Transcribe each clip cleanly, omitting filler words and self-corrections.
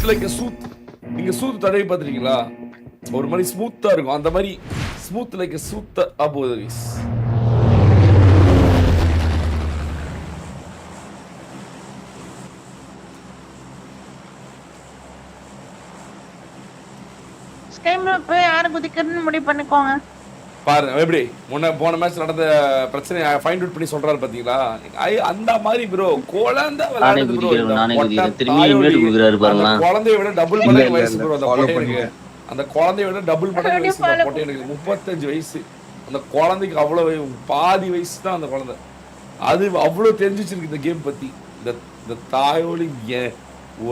Smooth like Sood. நீங்க சூத் தடவி பார்த்துருக்கீங்களா? ஒரு மாதிரி ஸ்மூத்தா இருக்கும். அந்த மாதிரி ஸ்மூத் லைக் சூத் அபோதரிஸ். ஸ்கைம்ல போய் யாரு குதிக்கிறதுன்னு முடிவு பண்ணிக்கோங்க. பாருங்க எப்படி போன மேட்ச் நடந்த பிரச்சனை ஃபைண்ட் அவுட் பண்ணி சொல்றாரு பாத்தீங்களா? அந்த மாதிரி ப்ரோ குழந்தை விளையாடுது ப்ரோ. குழந்தைய விட டபுள் மடங்கு வயசு ப்ரோ அந்த பொட்டையனுக்கு. அந்த குழந்தைய விட டபுள் மடங்கு வயசு அந்த பொட்டையனுக்கு. 35 வயசு. அந்த குழந்தைக்கு அவ்வளவு பாதி வயசு தான் அந்த குழந்தை. அது அவ்வளவு தெரிஞ்சு வச்சிருக்கு இந்த கேம் பத்தி. இந்த தாயோலி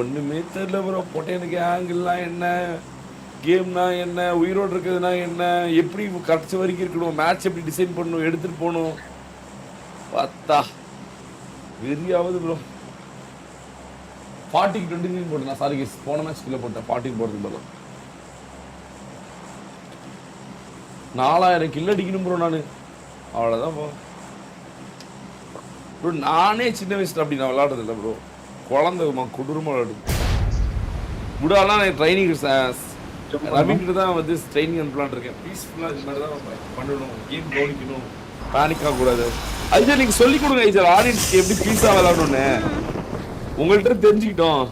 ஒண்ணுமே தெரியல ப்ரோ. பொட்டையனுக்கு ஆங்கிள்லாம் என்ன, கேம்னா என்ன, உயிரோடு இருக்குதுன்னா என்ன, எப்படி கடைசி வரைக்கும் இருக்கணும், மேட்ச் எப்படி டிசைன் பண்ணணும், எடுத்துட்டு போகணும். பார்த்தா வெறியாவது ப்ரோ. 40க்கு 23 போட்டேன். நான் சாரி போன மேட்ச் கீழே போட்டேன். 40 போடுறதுக்கு பதில் 4000 கில் அடிக்கணும் ப்ரோ. நான் அவ்வளோதான் ப்ரோ. நானே சின்ன வயசுல அப்படி நான் விளையாடுறது இல்லை ப்ரோ. குழந்தை கொடூரமாக விளையாடுது. விடாலாம் நான் ட்ரைனிங் ரவிக்கிட்ட தான் வந்து ட்ரைனிங் அனுப்பலான் இருக்கேன். பீஸ்ஃபுல்லாக இது மாதிரி தான் பண்ணணும். கேம் கவனிக்கணும், பேனிக் ஆகக்கூடாது. அதுதான் நீங்கள் சொல்லிக் கொடுங்க ஐஜர். ஆடியன்ஸ்க்கு எப்படி பீஸாக விளையாடணும்னு உங்கள்கிட்ட தெரிஞ்சுக்கிட்டோம்.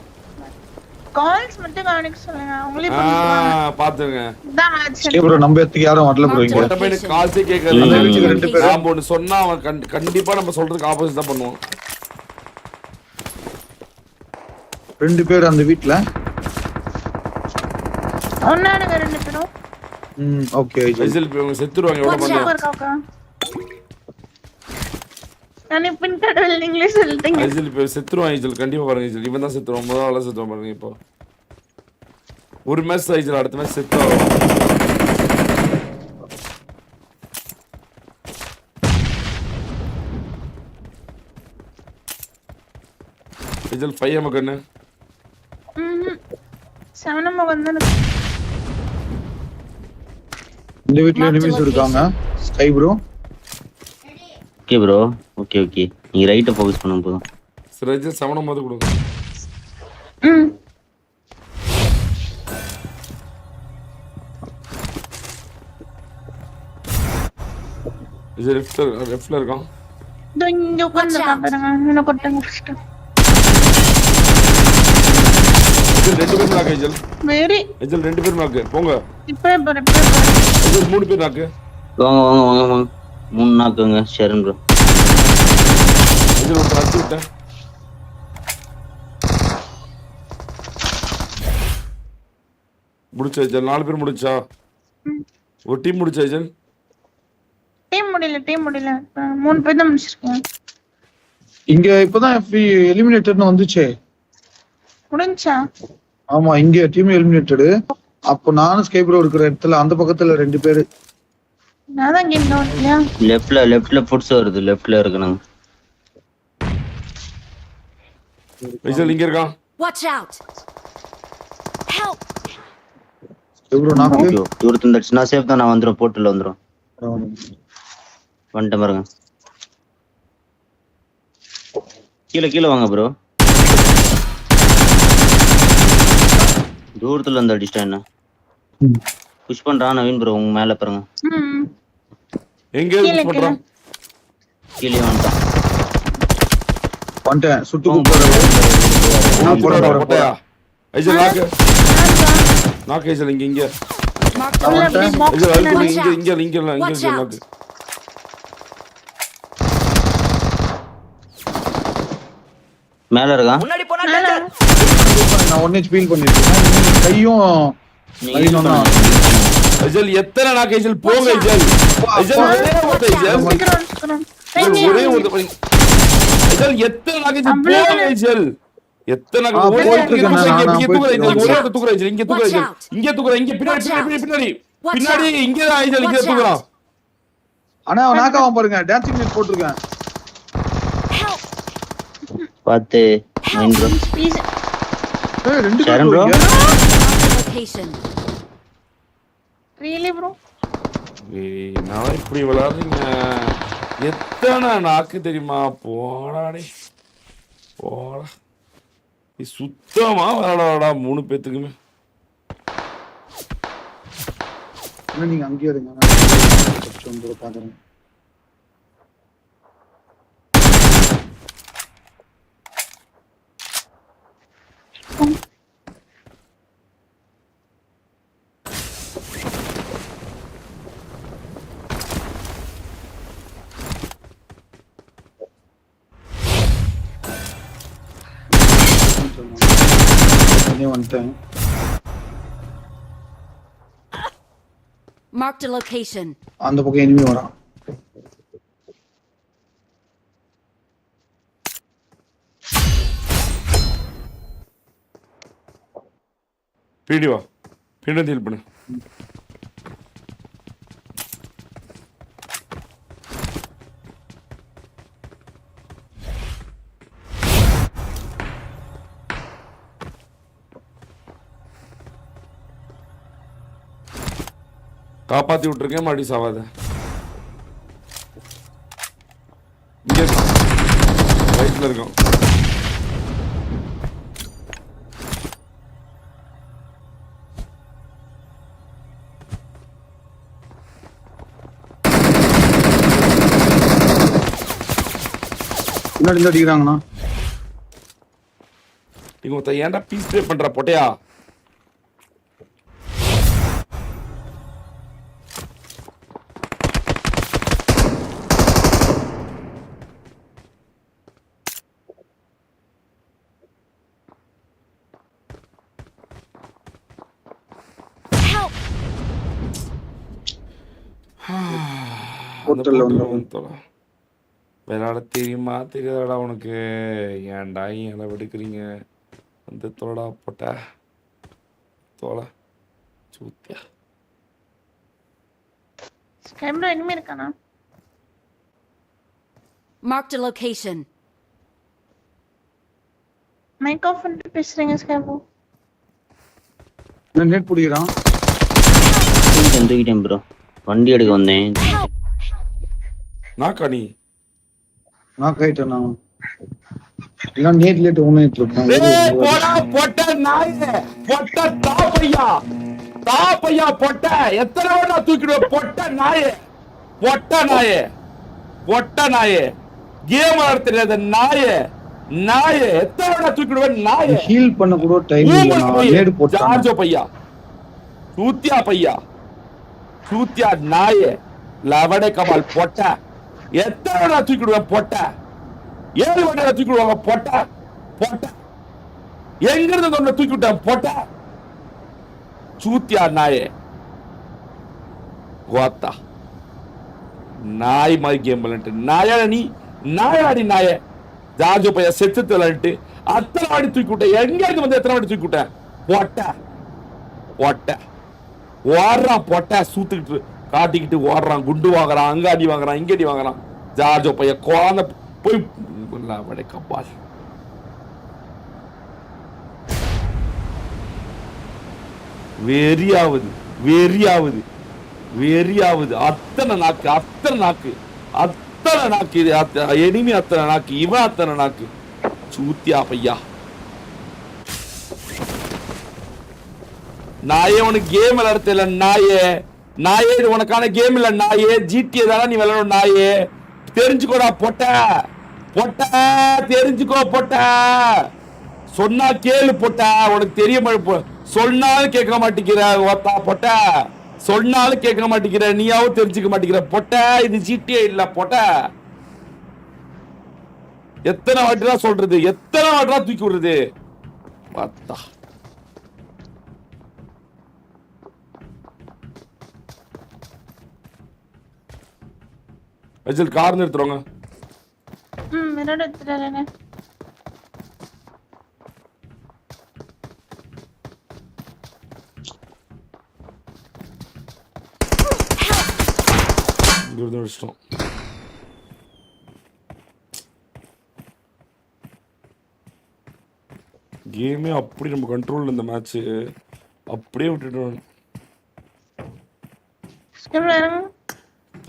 கால்ஸ் மட்டும் கவனிக்க சொல்லுங்க. அவங்களே பாத்துங்க. ப்ரோ நம்ம எத்துக்கு யாரும் வரல ப்ரோ. இங்க ஒட்ட பையனுக்கு கால்ஸே கேட்கறது. ரெண்டு பேரும் நாம ஒன்னு சொன்னா அவன் கண்டிப்பா நம்ம சொல்றதுக்கு ஆப்போசிட் தான் பண்ணுவான். 2 பேர் அந்த வீட்ல ஒண்ணானுங்க 2 பேரும். ஓகே ஐஜல் இவங்க செத்துருவாங்க. எவ்வளவு பண்ணலாம்? நான் பின் கடல் நீங்களே சொல்லிட்டீங்க. ஐஜல் இப்ப செத்துருவான். ஐஜல் கண்டிப்பா பாருங்க. ஐஜல் இவன் தான் செத்துருவான். முதல்ல ஆளா செத்துருவான் பாருங்க. இப்போ ஒரு மேட்ச் ஐஜல், அடுத்த மேட்ச் செத்துருவான். ஐஜல் 5 எம் கண்ணு. 7 எம் வந்து இந்த வீட்ல எனிமீஸ் இருக்காங்க. Sky bro. Okay bro. Okay நீ ரைட்ட ஃபோக்கஸ் பண்ணு போதும். சரி 7 எம் கொடுங்க. இது லெஃப்ட்ல இருக்கான். இங்க உட்கார்ந்திருக்கான் பாருங்க. என்ன கொட்டங்க ஃபர்ஸ்ட். இது 2 பேர் நாக்கு ஐஜல். வெரி ஐஜல் 2 பேர் நாக்கு. போங்க. இப்பவே போறேன். ஐஜல் 3 பேர் நாக்கு. வாங்க 3 நாக்குங்க. ஷரன் ப்ரோ. ஐஜல் ஒரு அடிச்சு விட்டேன். முடிச்சா ஐஜல்? 4 பேர் முடிச்சா? ஒரு டீம் முடிச்சா ஐஜல்? டீம் முடியல. 3 பேர் தான் முடிச்சிருக்கேன். இங்க இப்பதான் எலிமினேட்டர்னு வந்துச்சே. முடிஞ்சா? ஆமா இங்க டீம் எலிமினேட்டட். அப்ப நானும் ஸ்கை ப்ரோ இருக்கிற இடத்துல அந்த பக்கத்துல 2 பேர். நான் தான் கேம் டவுன்ல. லெஃப்ட்ல ஃபுட்ஸ் வருது. லெஃப்ட்ல இருக்கணும். ஐஜல் இங்க இருக்கான். Watch out. Help. Sky bro நாக்கு. தூரத்துல இருந்துச்சு. நான் சேஃப் தான். நான் வந்துரும். போர்ட்டல்ல வந்துரும். வந்துட்டேன் பாருங்க. கீழே வாங்க ப்ரோ. தூரத்துல இருந்து அடிச்சிட்டேன். என்ன புஷ் பண்றான் நவீன் ப்ரோ. உங்க மேல பாருங்க. எங்க புஷ் பண்றான்? கீழே வந்துட்டேன். சுட்டு கூப்பிடுறேன். நான் போறேன். ஐஜல் நாக்கு ஐஜல் இங்க ஐஜல் இங்க நாக்கு. மேல இருக்கான். நான் ஒண்ணே ஃபீல் பண்ணிட்டேன். கையும் நவீனும் தான். ஐஜல் எத்தனை நாக்கு ஐஜல்? போங்க ஐஜல். ஐஜல் ஒரே ஒரு ஐஜல் எத்தனை நாக்கு ஐஜல்? போங்க ஐஜல். எத்தனை பின்னாடி இங்க ஐஜல் இங்க தூக்குறான். ஆனா அவன் நாக்காவ பாருங்க. டான்சிங் நெட் போட்டுருக்கேன். பாத்து மைண்ட் ப்ரோ. ஏய் 2 Sharan bro. Location. Really bro. நான் இப்படி விளையாடுறீங்க. எத்தனை நாக்கு தெரியுமா? போடா. நீ சுத்தமா விளையாடா 3 பேத்துக்குமே. என்ன நீங்க அங்கேயே இருங்க, நான் first வந்து பாக்குறேன். வந்துட்டேன். Marked a location. அந்த பக்கம் இனிமே வரான். பிடி வா, பின்னாடி ஹெல்ப் பண்ணு. காப்பாத்தி விட்டுருக்கேன், மறுபடியும் சாவாத. இங்க ரைட்ல இருக்கும். முன்னாடி இருந்து அடிக்கிறாங்கண்ணா. நீங்க ஒருத்த ஏன்டா பீஸ் பே பண்ற பொட்டையா? Help! ஹோட்டல்ல வந்து விளையாட தெரியுமா தெரியாதடா உனக்கு? ஏன்டா ஏன் வெடுக்கிறீங்க? வந்து தோடா போட்ட தோலை சூத்தியா. ஸ்கைப்ரோ இனிமே இருக்கானா? Marked a location. Mike off பண்ணிட்டு பேசுறீங்க ஸ்கைப்ரோ. நெட் பிடிக்கிறான். தூக்கிட்டேன் ப்ரோ, வண்டி எடுக்க வந்தேன். Help! நாக்கா நீ நான் கைட்டேன். நான் எல்லாம் நேட் லேட் ஒன்னிட்டு பொட்ட நாயே, பொட்ட தாப்பையா, தாப்பையா பொட்ட எத்தனை வேணா தூக்கிடுவேன். பொட்ட நாயே, பொட்ட நாயே, பொட்ட நாயே, கேம் விளையாட தெரியாத நாயே, நாயே எத்தனை வேணா தூக்கிடுவேன். நாயே ஹீல் பண்ண கூட டைம் இல்ல. நான் நேட் போட்டேன். ஜார்ஜோ பையா, சூத்தியா பையா, சூத்தியா நாயே, லவடே கபால் பொட்ட எத்தனை வேணா தூக்கிடுவேன். பொட்ட 7 வண்டியில தூக்கிடுவாங்க. பொட்ட பொட்ட எங்க இருந்து ஒண்ணு தூக்கி விட்டேன். பொட்ட சூத்தியா நாயே, கோத்தா நாய் மாதிரி கேம் விளையாட்டு நாயா நீ, நாயாடி நாயே. ஜார்ஜோ பையா செத்து விளையாட்டு அத்தனை வாடி தூக்கி விட்டேன். எங்க இருந்து வந்து எத்தனை வாடி தூக்கி விட்டேன். பொட்ட பொட்ட ஓடுறான். பொட்ட சூத்துக்கிட்டு காட்டிக்கிட்டு ஓடுறான். குண்டு வாங்குறான், அங்க அடி வாங்குறான், இங்க அடி வாங்குறான். ஜார்ஜோ பையா குழந்தை போய் வடை கப்பால். வெறியாவது வெறியாவது வெறியாவது. அத்தனை நாக்கு, அத்தனை நாக்கு, அத்தனை நாக்கு. இது எனிமி அத்தனை நாக்கு, இவன் அத்தனை நாக்கு. சூத்தியா பையா நாயே, உனக்கு கேம் விளையாட தெரியல நாயே, நாயே இது உனக்கான கேம் இல்ல நாயே. ஜிடிஏ தானே நீ விளையாடும் நாயே. தெரிஞ்சுக்கோடா பொட்ட பொட்ட, தெரிஞ்சுக்கோ பொட்ட. சொன்னா கேளு பொட்ட, உனக்கு தெரிய சொன்னாலும் கேட்க மாட்டேங்கிற. ஓத்தா பொட்ட சொன்னாலும் கேட்க மாட்டேங்கிற, நீயாவும் தெரிஞ்சுக்க மாட்டேங்கிற பொட்ட. இது ஜிடிஏ இல்ல பொட்ட. எத்தனை வாட்டிதான் சொல்றது, எத்தனை வாட்டிதான் தூக்கி விடுறது. பார்த்தா அஜல் கார் நிறுத்துறோங்க. மிரர் எடுத்துறானே. இங்கிருந்து அடிச்சிட்டோம். கேமே அப்படி நம்ம கண்ட்ரோல், இந்த மேட்ச் அப்படியே விட்டுட்டோம். ஸ்கைப்ரோ இறங்கு.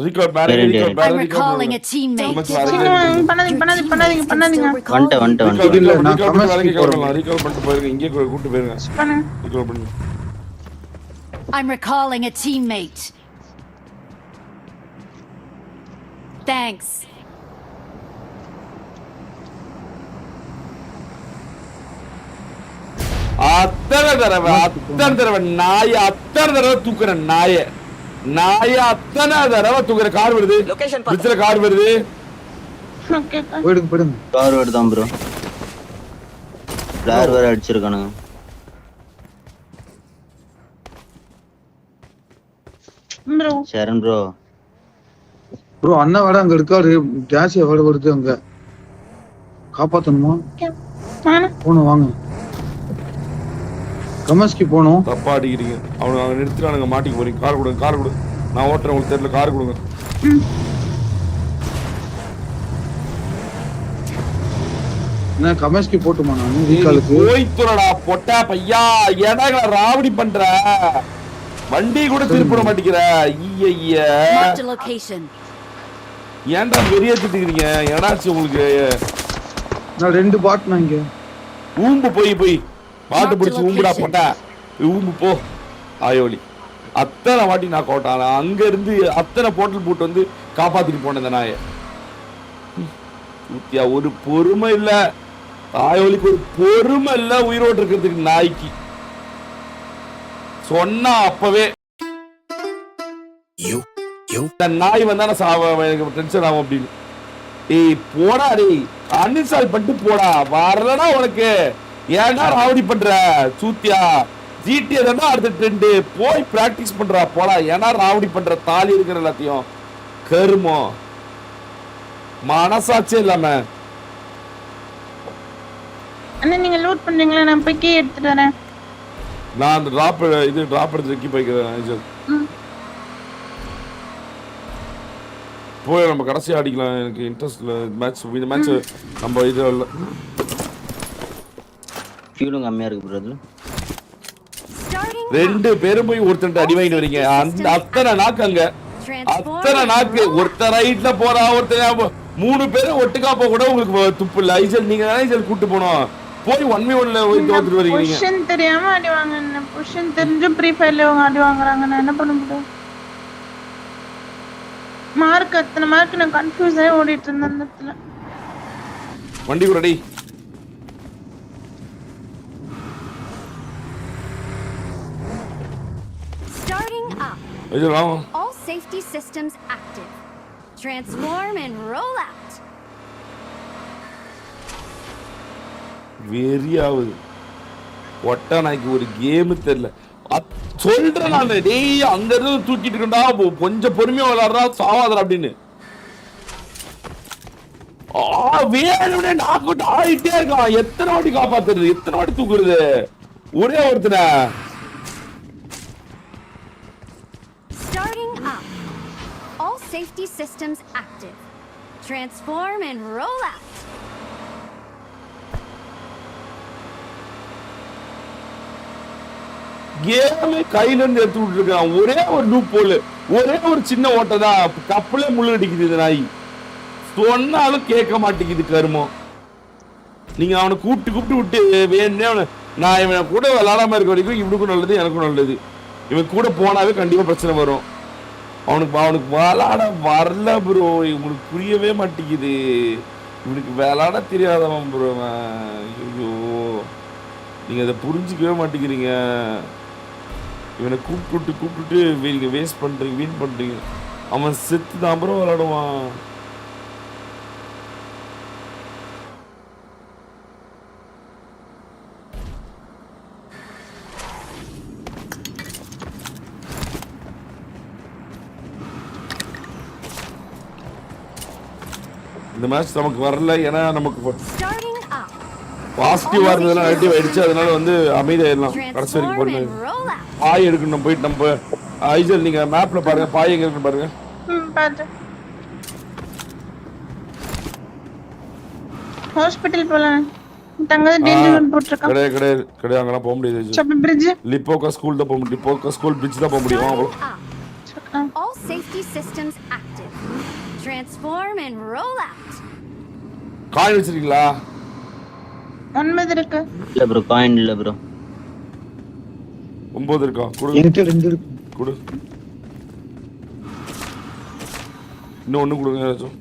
ரீகால் பேரே ரீகால் I'm பேரே recalling a ரீகால் teammate. பண்ணாதீங்க. வந்துட்டேன் இல்ல, நான் ரீகால் கமெண்ட்ஸ்க்கு போறேன். ரீகால் பண்ணிட்டு போயிருங்க இங்கே கூட்டி போயிருங்க பண்ணுங்க. ரீகால் பண்ணு I'm recalling a teammate. Thanks. அத்தனை தடவை நாய அத்தனை தடவை தூக்குற நாய அத்தனை தடவை தூக்குற கார் வருது பிரிட்ஜ்ல கார் வருது ஓகே போயிடுங்க கார் வருதான் ப்ரோ ஃபிளார் வேற அடிச்சிருக்கானுங்க ப்ரோ. சரண் ப்ரோ ப்ரோ அண்ணா வேட அங்க இருக்காரு கேஸ் எவ்வளவு வருது அங்க காப்பாத்தணுமா போணும் வாங்க கமஸ்கி போனோம் தப்பா அடிக்கிறீங்க அவனுக்கு அங்க நிறுத்தினானுங்க மாட்டிக்கு போறீங்க கார் கொடுங்க நான் ஓட்டுறேன் உங்களுக்கு தெரியல கார் கொடுங்க என்ன கமஸ்கி போட்டுமா நான் ரீகாலுக்கு போய் துறடா பொட்டா பையா ஏன்டா ராவடி பண்ற வண்டி கூட திருப்பிட மாட்டேங்கிற ஐய Marked a location. ஏன்டா வெறிய திட்டுக்கிறீங்க ஏடாச்சு உங்களுக்கு நான் 2 பாட் நான் இங்க ஊம்பு போய் பாட்டு பிடிச்சி ஊம்புடா போட்டா ஊம்பு போ ஆயோலி அத்தனை வாட்டி நான் கோட்டான் அங்க இருந்து அத்தனை போட்டல் போட்டு வந்து காப்பாத்திட்டு போனேன் இந்த நாயை ஊத்தியா ஒரு பொறுமை இல்ல ஆயோலிக்கு ஒரு பொறுமை இல்ல உயிரோடு இருக்கிறதுக்கு நாய்க்கு சொன்னா அப்பவே நாய் வந்தா எனக்கு டென்ஷன் ஆகும் அப்படின்னு ஏய் போடா டேய் அன்இன்ஸ்டால் பண்ணிட்டு போடா வரலனா உனக்கு ஏன்டா ராவடி பண்ற சூத்தியா ஜிடிஏ தானே அடுத்த ட்ரெண்ட் போய் பிராக்டிஸ் பண்றா போடா ஏன்னா ராவடி பண்ற தாலி இருக்கிற எல்லாத்தையும் கருமோ மனசாட்சியே இல்லாம அண்ணா நீங்க லூட் பண்றீங்களா நான் போய் கீ எடுத்துட்டு வரேன் நான் அந்த டிராப் எடுத்து வைக்கி போய்க்கிறேன் போய் நம்ம கடைசியா அடிக்கலாம் எனக்கு இன்ட்ரெஸ்ட் இல்லை மேட்ச் இந்த மேட்ச் நம்ம இது இல்லை ஃபியூலும் கம்மியா இருக்கு ப்ரோ அதுல ரெண்டு பேரும் போய் ஒருத்தன் அடி வாங்கிட்டு வரீங்க அந்த அத்தனை நாக்கு அங்க அத்தனை நாக்கு ஒருத்தர் ரைட்ல போறா ஒருத்தர் 3 பேரும் ஒட்டுக்கா போக கூட உங்களுக்கு துப்பு இல்ல ஐசல் நீங்க தானே ஐசல் கூட்டு போனோம் போய் 1v1ல போய் தோத்துட்டு வரீங்க பொசிஷன் தெரியாம அடி வாங்குறேன் பொசிஷன் தெரிஞ்சு ஃப்ரீ ஃபயர்ல அவங்க அடி வாங்குறாங்க நான் என்ன பண்ண முடியும் மார்க் அத்தனை மார்க் நான் கன்ஃபியூஸ் ஆகி ஓடிட்டு இருந்தேன் அந்த இடத்துல வண்டி ரெடி Starting up. ஐசல் வாங்க All safety systems active. Transform and roll out. வெறியாவது ஒட்டா நாய்க்கு ஒரு கேம் தெரியல சொல்றேன் நான் டேய் அங்க இருந்து தூக்கிட்டு இருக்கா கொஞ்சம் பொறுமையா விளையாடுறா சாவாதரா அப்படின்னு வேணும்னே நாக்கு விட்டு ஆடிட்டே இருக்கான் எத்தனை வாட்டி காப்பாத்துறது எத்தனை வாட்டி தூக்குறது ஒரே ஒருத்தனை Starting up. All safety systems active. Transform and roll out. கேமே கையில இருந்து எடுத்து விட்டு இருக்கான் ஒரே ஒரு லூப் போல ஒரே ஒரு சின்ன ஓட்டை தான் கப்பலே முள்ளு அடிக்குது இந்த நாய் சொன்னாலும் கேட்க மாட்டேங்குது கருமம் நீங்க அவனை கூப்பிட்டு விட்டு வேணே நான் இவனை கூட விளையாடாம இருக்க வரைக்கும் இவனுக்கும் நல்லது எனக்கும் நல்லது இவன் கூட போனாவே கண்டிப்பா பிரச்சனை வரும் அவனுக்கு விளையாட வரல ப்ரோ இவனுக்கு புரியவே மாட்டேங்குது இவனுக்கு விளையாட தெரியாதவன் ப்ரோ ஐயோ நீங்க அதை புரிஞ்சுக்கவே மாட்டேங்கிறீங்க இவனை கூப்பிட்டு நீங்க வேஸ்ட் பண்றீங்க வீண் பண்றீங்க அவன் செத்து தான் ப்ரோ விளையாடுவான் இந்த மேட்ச் நமக்கு வரல ஏன்னா நமக்கு Starting up. பாசிட்டிவா இருந்ததுனா நெகட்டிவ் ஆயிடுச்சு அதனால வந்து அமைதியாயிடலாம் கடைசி வரைக்கும் Transform போறீங்க and roll out. பாய் எடுக்கணும் போயிட்டு நம்ம ஐசல் நீங்க மேப்ல பாருங்க பாய் எங்க இருக்குன்னு பாருங்க பாத்து ஹாஸ்பிடல் போலாம் தங்க டேஞ்சர் போட்டுருக்கான் கிடையாது அங்கலாம் போக முடியாது சப்ப பிரிட்ஜ் லிப்போக்கா ஸ்கூல் தான் போக முடியும் லிப்போக்கா ஸ்கூல் பிரிட்ஜ் தான் போக முடியும் Starting up. All safety systems active. Transform and roll out. Coin வச்சிருக்கீங்களா? 9 இருக்கு. இல்ல ப்ரோ, காயின் இல்ல ப்ரோ. 9 இருக்கா? குடு. என்கிட்ட 2 இருக்கு. குடு. இன்னும் ஒண்ணு கொடுங்க ஏதாச்சும்.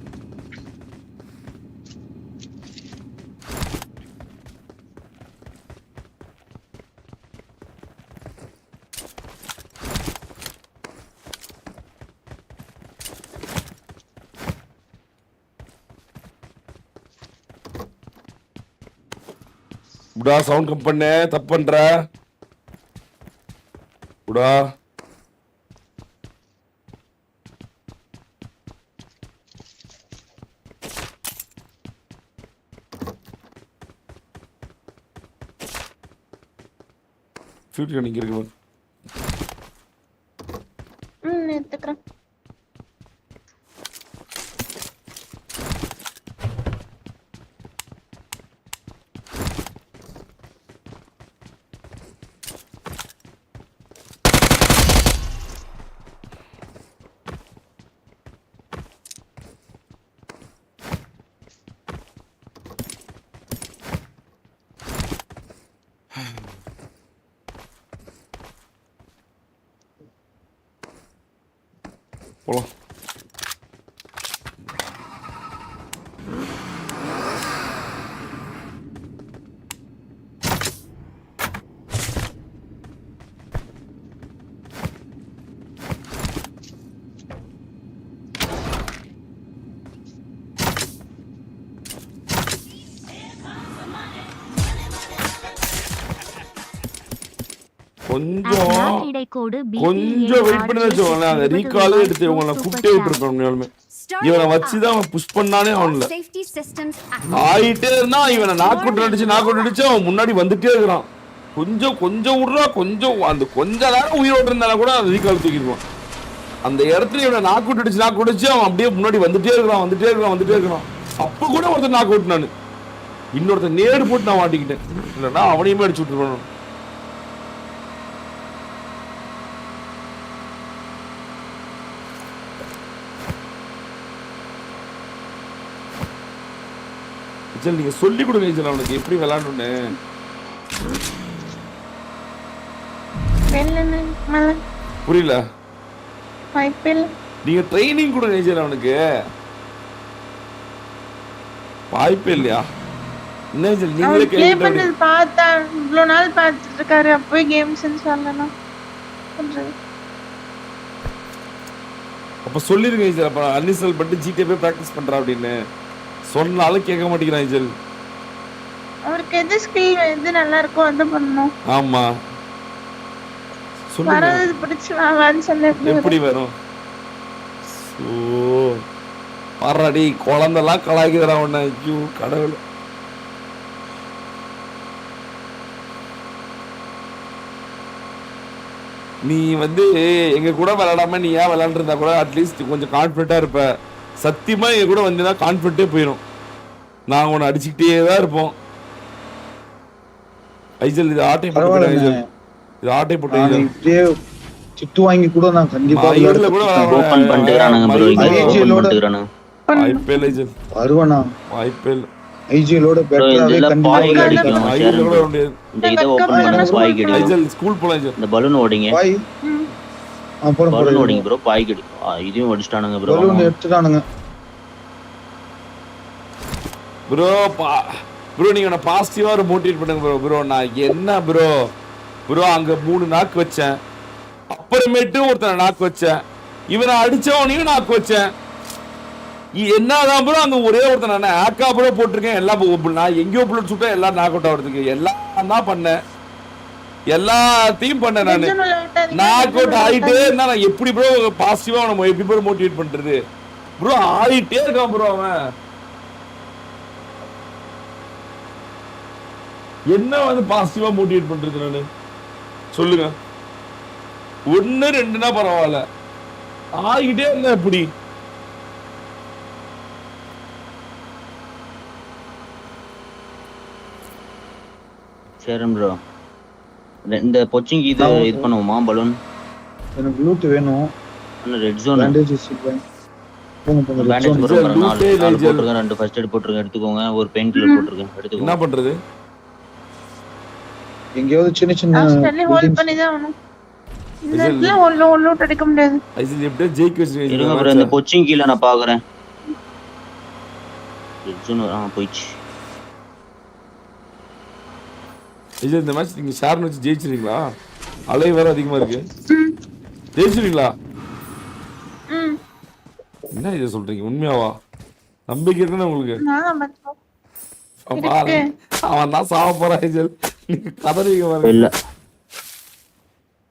புடா சவுண்ட் கம் பண்ணு, தப்பு பண்ற புடா. ஃபியூச்சர் நிக்க இருக்கு. எடுத்துக்கிறேன். போலாம். கொஞ்சம் வெயிட் பண்ணி வச்சுக்கோங்களேன், அந்த ரீகாலே எடுத்து இவங்களை கூப்பிட்டே விட்டுருக்கோம். உண்மையாலுமே இவனை வச்சுதான் அவன் புஷ் பண்ணானே. அவன்ல ஆயிட்டே இருந்தா இவனை நாக்கு அடிச்சு அவன் முன்னாடி வந்துட்டே இருக்கிறான். கொஞ்சம் விடுறா, கொஞ்சம் அந்த கொஞ்ச நேரம் உயிரோடு இருந்தாலும் கூட அந்த ரீகால் தூக்கிடுவான். அந்த இடத்துல இவனை நாக்கு அடிச்சு அவன் அப்படியே முன்னாடி வந்துட்டே இருக்கிறான். அப்ப கூட ஒருத்தர் நாக்கு விட்டு நானு இன்னொருத்தர் நேரு போட்டு நான் மாட்டிக்கிட்டேன். இல்லைன்னா அவனையுமே அடிச்சு விட்டுருவான். நீங்க சொல்லி கொடுங்க அவனுக்கு எப்படி விளையாடணும்னு. புரியல? நீங்க ட்ரைனிங் கொடுங்க அவனுக்கு. வாய்ப்பே இல்லையா? என்ன நீங்களே கேள்வி பார்த்தா இவ்வளவு நாள் பார்த்துட்டு இருக்காரு, அப்போ கேம்ஸ் சொல்லணும். அப்ப சொல்லிருங்க. அப்ப அன்இன்ஸ்டால் பண்ணிட்டு ஜிடிஏ போய் பிராக்டிஸ் பண்றா அப்படின்னு சொன்னாலும் கேட்க மாட்டேங்கிறான். ஏஞ்சல் அவருக்கு எது ஸ்கில் எது நல்லா இருக்கோ அது பண்ணணும். ஆமா சொல்லுங்க. வரது பிடிச்சு வான்னு சொல்ல எப்படி வரும்? ஓ பாராடி குழந்தெல்லாம் கலாய்க்குறா உன்னை. ஐயோ கடவுள். நீ எங்க கூட விளையாடாம நீ ஏன் விளையாண்டுருந்தா கூட அட்லீஸ்ட் கொஞ்சம் கான்ஃபிடண்டா இருப்ப. சத்தியமா எங்க கூட வந்தீங்கன்னா கான்ஃபிடண்டே போயிடும். நாங்க உன்னை அடிச்சுக்கிட்டே தான் இருப்போம். ஐஜல் இது ஆட்டை போட்டு ஐஜல், இது ஆட்டை போட்டு இப்படியே திட்டு வாங்கி கூட நான் கண்டிப்பா ஐஜல் கூட ஓபன் பண்ணிட்டேறானுங்க ப்ரோ. ஐஜலோட ஐபிஎல் ஐஜல் வருவானா? ஐபிஎல் ஐஜலோட பெட்டராவே கண்டிப்பா அடிக்கலாம். ஐஜலோட இந்த இத ஓபன் பண்ணா பாய் கிடி. ஐஜல் ஸ்கூல் போலாம். ஐஜல் இந்த பலூன் ஓடிங்க. பாய் அப்புறம் பலூன் ஓடிங்க ப்ரோ. பாய் கிடி. இதையும் அடிச்சிட்டானுங்க ப்ரோ. பலூன் எடுத்துட்டானுங்க ப்ரோ. ப்ரோ நீங்க என்ன பாசிட்டிவா மோட்டிவேட் பண்ணுங்க ப்ரோ. ப்ரோ நான் என்ன ப்ரோ அங்க 3 நாக்கு வச்சேன், அப்புறமேட்டு ஒருத்தனை நாக்கு வச்சேன், இவனை அடிச்சவனையும் நாக்கு வச்சேன். என்னதான் ப்ரோ அங்க ஒரே ஒருத்தன் ஆக்கா ப்ரோ போட்டிருக்கேன். எல்லாம் நான் எங்கேயோ புல்லட் சுட்டா எல்லாம் நாக் அவுட் ஆகிறதுக்கு எல்லாம் தான் பண்ணேன். எல்லாத்தையும் பண்ணேன் நானு. நாக் அவுட் ஆகிட்டே இருந்தா நான் எப்படி ப்ரோ பாசிட்டிவா அவனை எப்படி ப்ரோ மோட்டிவேட் பண்றது? ப்ரோ ஆகிட்டே இருக்கான் ப்ரோ. அவன் என்ன பாசிட்டிவா மோட்டிவேட் பண்றது நானு சொல்லுங்க. 1 2னா பரவாயில்ல, ஆகிட்டே இருந்தா எப்படி? சரி ப்ரோ. இந்த பொச்சிங் இது பண்ணுவோமா பலூன்? எனக்கு லூட் வேணும். அண்ணா ரெட் ஜோன் பேண்டேஜஸ் இல்ல போங்க போங்க red பேண்டேஜ் zone. போட்டுருங்க லூட்டே இல்லை, நாலு ஜெல். போட்டுருங்க 2 ஃபர்ஸ்ட் எய்ட் போட்டுருங்க எடுத்துக்கோங்க ஒரு பெயின் கில்லர் போட்டுருங்க என்ன எடுத்துக்கோங்க பண்றது? எங்கேயாவது சின்ன சின்ன ஹாஸ்டல்ல ஹோல்ட் buildings. பண்ணி தான் ஆகணும். இந்த இடத்துல லூட் அடிக்க முடியாது. ஐஜல் எப்படியோ ஜெயிக்க இருங்க ப்ரோ இந்த வச்சிருக்கீங்க. பொச்சிங் கீழ நான் பாக்குறேன் ரெட் ஜோன் போயிடுச்சு ஐஜல் இந்த மேட்ச் நீங்க ஷேர்னு வச்சு ஜெயிச்சிருக்கீங்களா? அலை வேற அதிகமா இருக்கு. ஜெயிச்சிருக்கீங்களா? ம். என்ன இதை சொல்றீங்க? உண்மையாவா? நம்பிக்கை இருக்குன்னு உங்களுக்கு? நான் பார்த்தோம். பாரு, அவன் தான் சாவ போறான் ஐஜல். நீங்க கதறீங்க பாருங்க. இல்ல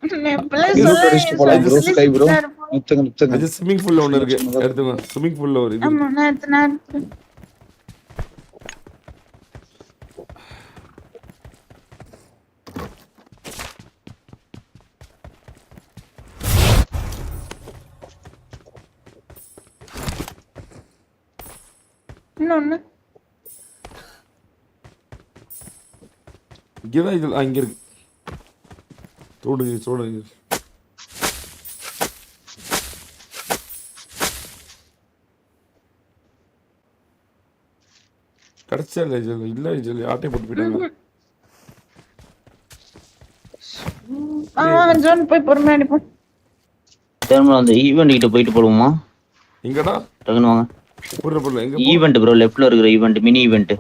Loot அடிச்சிட்டு போலாம் bro, sky bro. நிறுத்துங்க. அது ஸ்விமிங் பூல்ல ஒண்ணு இருக்கு. எடுத்துங்க. ஸ்விமிங் பூல்ல ஒரு இது. ஆமா நான் எடுத்து இன்னொன்னு இங்கதான் இது இங்க இருக்கு. சோடுங்க. கிடைச்சா இல்ல ஐஜல். இல்ல ஐஜல் ஆட்டை போட்டு போயிட்டாங்க. ஜோன் போய் பொறுமையா அடிப்போம். திரும்ப அந்த ஈவென்ட் கிட்ட போயிட்டு போடுவோமா எங்கடா? டக்குன்னு வாங்க புரியல எங்க ஈவென்ட் ப்ரோ லெஃப்ட்ல இருக்கிற ஈவென்ட் மினி ஈவென்ட்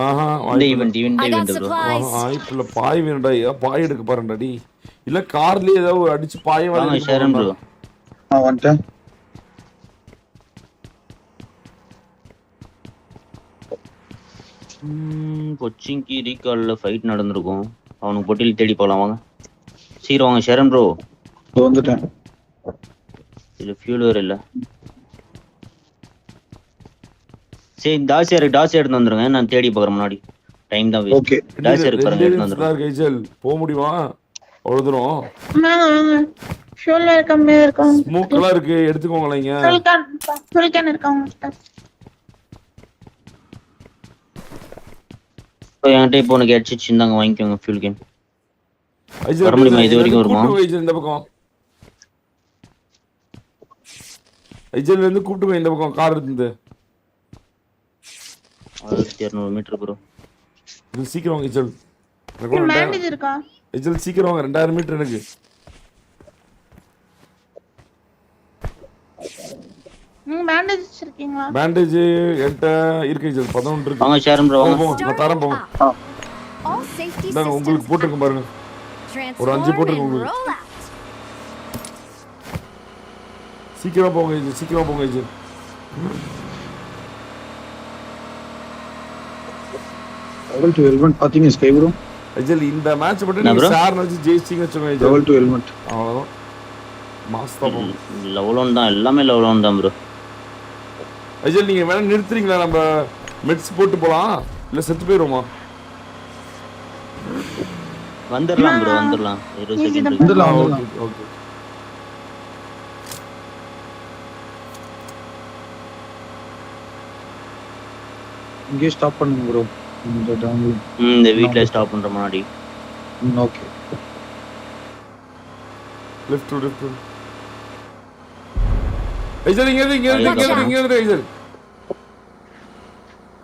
ஆஹா இந்த event I got bro supplies. ஆயிப்புல பாய் வேணும்டா. பாய் எடுக்க பாருடா டி. இல்ல கார்லயே ஏதாவது அடிச்சு பாய வாங்க வாங்கி ஷேரன் ப்ரோ வந்துட்டேன். கொச்சின்க்கு ரீகால்ல ஃபைட் நடந்திருக்கும் அவனுக்கு பொட்டில் தேடி போலாம் வாங்க சீக்கிரம் வாங்க ஷேரன் ப்ரோ வந்துட்டேன். இதுல ஃபியூல் வேற இல்ல சரி டாஸ் எடுத்து வந்துருங்க நான் தேடி பார்க்குறேன் முன்னாடி டைம் தான் வேஸ்ட் ஓகே டாஸ் எடுத்து பாருங்க எடுத்து வந்துருங்க ஐஜல் போக முடியுமா? அவ்வளவு தூரம் வாங்க ஷோல்ல கம்மியா இருக்காங்க. ஸ்மோக் எல்லாம் இருக்கு. எடுத்துக்கோங்களேன் இங்க. சுல்கான் இருக்காங்க. என்கிட்ட இப்போ உனக்கு ஹெட்செட் இருந்தாங்க வாங்கிக்கோங்க ஃபியூல் கேன் ஐஜல் வர முடியுமா? இது வரைக்கும் வருமா? கூப்பிட்டு ஐஜல் இந்த பக்கம். ஐஜல் இருந்து கூப்பிட்டு போய் இந்த பக்கம் கார் இருந்து. 1200 மீட்டர் ப்ரோ இது சீக்கிரம் வாங்க ஐஜல். பேண்டேஜ் இருக்கா? ஐஜல் சீக்கிரம் வாங்க 2000 மீட்டர் எனக்கு. நீங்க பேண்டேஜ் வச்சிருக்கீங்களா? பேண்டேஜ் என்கிட்ட இருக்கு ஐஜல். 11 இருக்கு. வாங்க ஷேரன் ப்ரோ வாங்க போங்க நான் தரேன் போங்க. All safety இந்தாங்க systems உங்களுக்கு போட்டுருக்கேன் பாருங்க. ஒரு 5 transform போட்டுருக்கேன் and உங்களுக்கு. roll out. சீக்கிரமா போங்க ஐஜல். சீக்கிரமா போங்க ஐஜல். level 2 element பாத்தீங்க ஸ்கை ப்ரோ. ஐஜல் இந்த மேட்ச் மட்டும் என்ன நீங்க bro? ஷேர் வச்சு ஜெயிச்சிங்க வச்சுக்கோங்க ஐஜல். level 2 element. அவ்வளவுதான். மாஸ்டா போங்க. லெவல் 1 தான் எல்லாமே லெவல் 1 தான் ப்ரோ ஐஜல் நீங்க வேணா நிறுத்துறீங்களா? நம்ம மெட்ஸ் போட்டு போலாம் இல்ல செத்து போயிருவோமா? வந்துடலாம் ப்ரோ வந்துடலாம் 20 செகண்ட் இருக்கு வந்துடலாம் ஓகே வந்துடலாம். ஓகே. இங்கே ஸ்டாப் பண்ணுங்க ப்ரோ. இந்த டவுன்ல. இந்த வீட்ல ஸ்டாப் பண்ற முன்னாடி ஓகே. Left to left. ஐஜல் இங்க இருந்து ஐஜல்.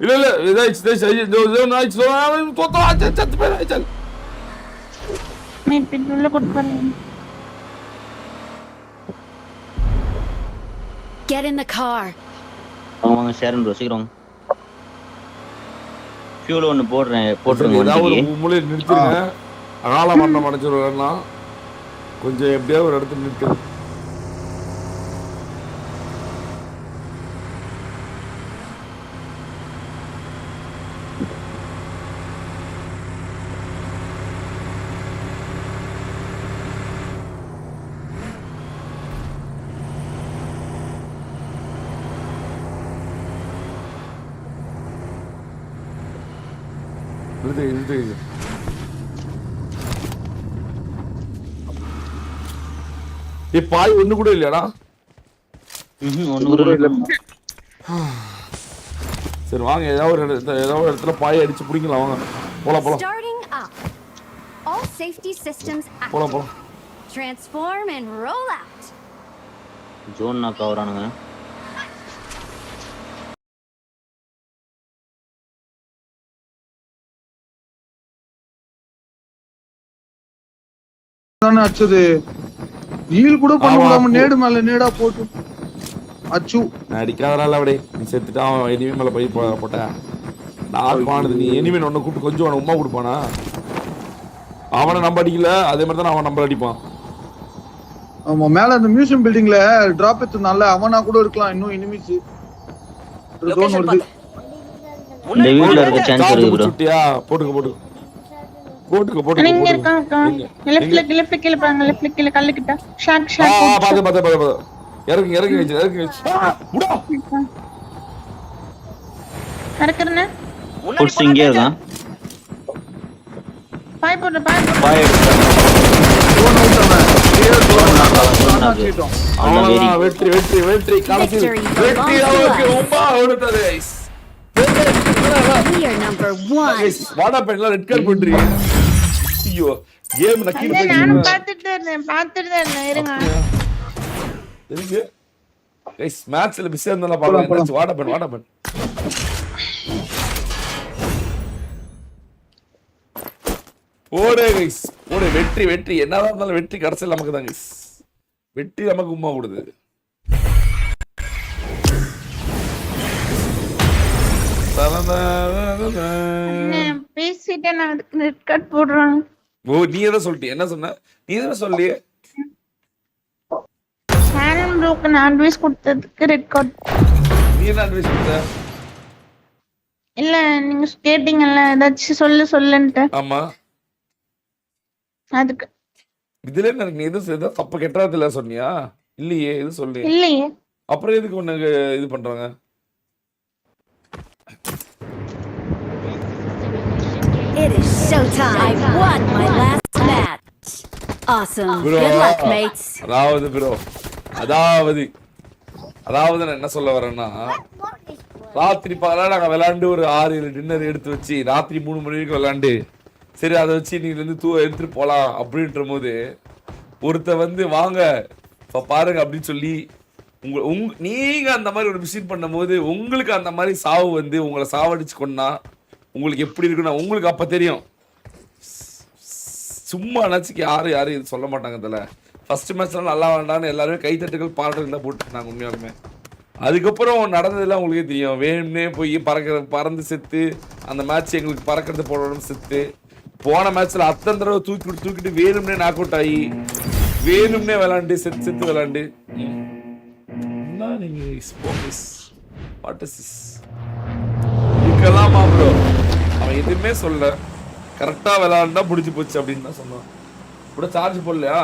இல்ல இதாச்சு ஐஜல் ஜோன் ஆச்சு தோத்தா செத்து போய் ஐஜல். நீ பின்னுள்ள கொடுப்பாரு. Get in the car. வாங்க ஷேரன் ப்ரோ சீக்கிரம் ஃபியூல் ஒன்னு போட்டுருங்க ஏதாவது ஒரு வண்டிக்கு மூலையில நிறுத்திருங்க. அகால மரணம் அடைஞ்சிருவேன்னா கொஞ்சம் எப்படியாவது ஒரு இடத்துல நிறுத்துங்க. நிறுத்து. பாய் ஒண்ணு கூட இல்லையாடா? ஒன்னு கூட இல்ல சரி வாங்க ஏதாவது ஒரு இடத்துல பாய் அடிச்சு பிடிக்கலாம் வாங்க. போலாம் Starting up. All safety systems active. போலாம். Transform and roll out. Zone knock ஆகுறானுங்க. தானே அச்சது ஹீல் கூட பண்ண ஆமா, விடாம அப்போ- நேடு மேல நேடா போட்டு அச்சு. நான் அடிக்காதனால அப்படியே நீ செத்துட்டா அவன் எனிமே மேல போய் போட்டேன். நான் பானது நீ எனிமே ஒன்னு கூப்பிட்டு கொஞ்சம் அவனை உமா கொடுப்பானா? அவனை நம்ம அடிக்கல, அதே மாதிரி தான் அவன் நம்மள அடிப்பான். ஆமா மேல அந்த மியூசியம் பில்டிங்ல டிராப் எடுத்தனால அவனா கூட இருக்கலாம். இன்னும் எனிமிஸ் ஜோன் வருது. இந்த வீட்ல இருக்க சான்ஸ் காத்து இருக்கு ப்ரோ. புடிச்சுட்டியா? போட்டுக்க போட்டுக்க போட்டுக்க அண்ணா, இங்க போட்டுக்க இருக்கான் அக்கா. எங்க? லெஃப்ட்ல கீழ பாருங்க. லெஃப்ட்ல கீழ கல்லு கிட்ட. ஷாக் ஆ ஷாக். பாத்து இறங்கி வச்சு விடா. கரெக்ட்ண்ணே. புடிச்சு இங்கே இருக்கான். பாய் போடு பாய் போடு. பாய் எடுத்துட்டாங்க. ஜோன் அவுட் அவன். Zone knock. ஆக்கிட்டோம். அவ்வளவுதான். வெற்றி கடைசி Victory வெற்றி belongs to அவருக்கு us. உமா ஓடுது guys. We are number 1. Guys, வாடா பெண்லாம் ரெட் கார்டு பண்றீங்க. ஐயோ கேம் நக்கி அண்ணே, நானும் பார்த்துட்டு தான் இருந்தேன். இருங்க. எதுக்கு guys மேட்ச்ல பிஸியா இருந்தால பாருங்க. வாடா பெண் ஓடே guys ஓடே. வெற்றி என்னதான் இருந்தாலும் வெற்றி கடைசியில் நமக்கு தான் guys. வெற்றி நமக்கு உமா கொடுது. அண்ணே, பேசிட்டே நான் அதுக்கு ரெட் கார்டு போடுறேன். ஓ நீ எதை சொல்லிட்டு என்ன சொன்ன? நீ எதை சொல்லியே? ஷாரன் ப்ரோக்கு நான் அட்வைஸ் கொடுத்ததுக்கு ரெட் கார்டு. நீ என்ன அட்வைஸ் கொடுத்த? இல்ல நீங்க கேட்டீங்கல்ல ஏதாச்சும் சொல்லுன்ட்டு ஆமா அதுக்கு. இதுல என்ன இருக்கு? நீ எதுவும் தப்பு கெட்டதில்ல சொன்னியா? இல்லையே எது சொல்லி. இல்லையே. அப்புறம் எதுக்கு உனக்கு இது பண்றாங்க? It is showtime. I won my last match. Awesome. Bro. Good luck, mates. அதாவது நான் என்ன சொல்ல வரேன்னா, ராத்திரி பகலா நாங்க விளையாண்டு ஒரு 6-7 டின்னர் எடுத்து வச்சு ராத்திரி 3 மணி வரைக்கும் விளையாண்டு சரி அதை வச்சு நீங்க எடுத்துட்டு போலாம் அப்படின்ற போது ஒருத்த வந்து வாங்க பாருங்க அப்படின்னு சொல்லி நீங்க அந்த மாதிரி ஒரு விஷயம் பண்ணும் போது உங்களுக்கு அந்த மாதிரி சாவு வந்து உங்களை சாவடிச்சு கொண்டா உங்களுக்கு எப்படி இருக்குன்னா உங்களுக்கு அப்ப தெரியும். சும்மா நினச்சிக்கு யாரும் இது சொல்ல மாட்டாங்க. இதில் ஃபர்ஸ்ட் மேட்ச்லாம் நல்லா வேண்டான்னு எல்லாருமே கைத்தட்டுகள் பாராட்டுகள் தான் போட்டுருந்தாங்க உண்மையாலுமே. அதுக்கப்புறம் நடந்ததெல்லாம் உங்களுக்கே தெரியும். வேணும்னே போய் பறந்து செத்து அந்த மேட்ச் எங்களுக்கு பறக்கிறது போடணும் செத்து போன மேட்ச்ல அத்தனை தடவை தூக்கிட்டு வேணும்னே நாக் அவுட் ஆகி வேணும்னே விளாண்டு செத்து விளாண்டு இதுக்கெல்லாமா ப்ரோ அவன் எதுவுமே சொல்ல கரெக்டா விளாண்டா முடிஞ்சு போச்சு அப்படின்னு தான் சொன்னான். கூட சார்ஜ் போடலையா?